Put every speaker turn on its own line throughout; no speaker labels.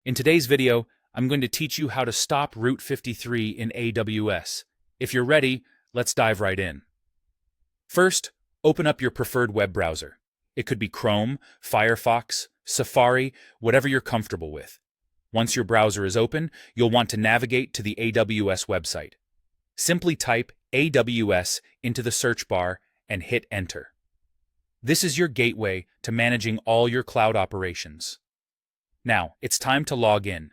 In today's video, I'm going to teach you how to stop Route 53 in AWS. If you're ready, let's dive right in. First, open up your preferred web browser. It could be Chrome, Firefox, Safari, whatever you're comfortable with. Once your browser is open, you'll want to navigate to the AWS website. Simply type AWS into the search bar and hit Enter. This is your gateway to managing all your cloud operations. Now, it's time to log in.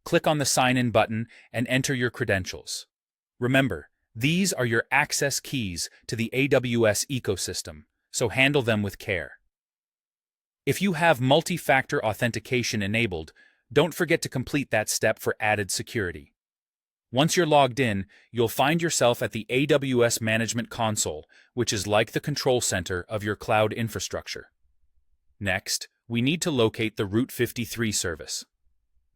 Click on the Sign In button and enter your credentials. Remember, these are your access keys to the AWS ecosystem, so handle them with care. If you have multi-factor authentication enabled, don't forget to complete that step for added security. Once you're logged in, you'll find yourself at the AWS Management Console, which is like the control center of your cloud infrastructure. Next, we need to locate the Route 53 service.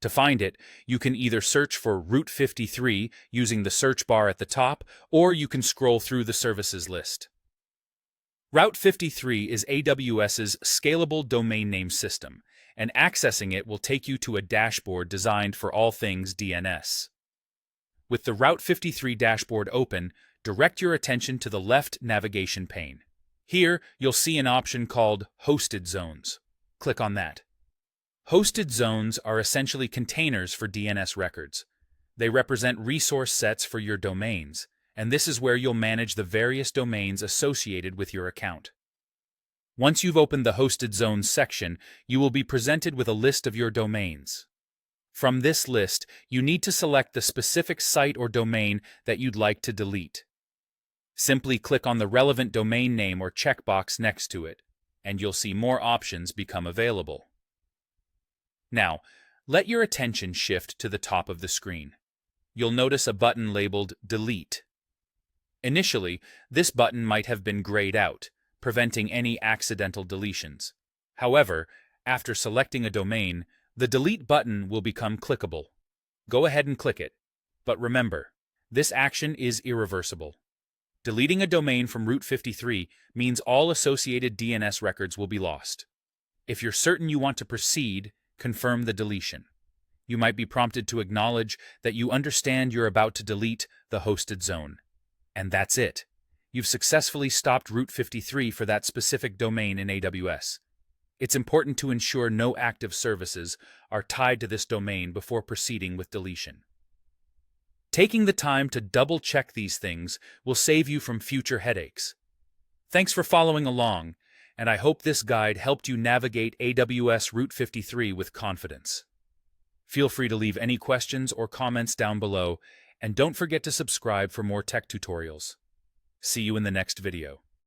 To find it, you can either search for Route 53 using the search bar at the top, or you can scroll through the services list. Route 53 is AWS's scalable domain name system, and accessing it will take you to a dashboard designed for all things DNS. With the Route 53 dashboard open, direct your attention to the left navigation pane. Here, you'll see an option called Hosted Zones. Click on that. Hosted zones are essentially containers for DNS records. They represent resource sets for your domains, and this is where you'll manage the various domains associated with your account. Once you've opened the Hosted Zones section, you will be presented with a list of your domains. From this list, you need to select the specific site or domain that you'd like to delete. Simply click on the relevant domain name or checkbox next to it, and you'll see more options become available. Now, let your attention shift to the top of the screen. You'll notice a button labeled Delete. Initially, this button might have been grayed out, preventing any accidental deletions. However, after selecting a domain, the Delete button will become clickable. Go ahead and click it, but remember, this action is irreversible. Deleting a domain from Route 53 means all associated DNS records will be lost. If you're certain you want to proceed, confirm the deletion. You might be prompted to acknowledge that you understand you're about to delete the hosted zone. And that's it. You've successfully stopped Route 53 for that specific domain in AWS. It's important to ensure no active services are tied to this domain before proceeding with deletion. Taking the time to double-check these things will save you from future headaches. Thanks for following along, and I hope this guide helped you navigate AWS Route 53 with confidence. Feel free to leave any questions or comments down below, and don't forget to subscribe for more tech tutorials. See you in the next video.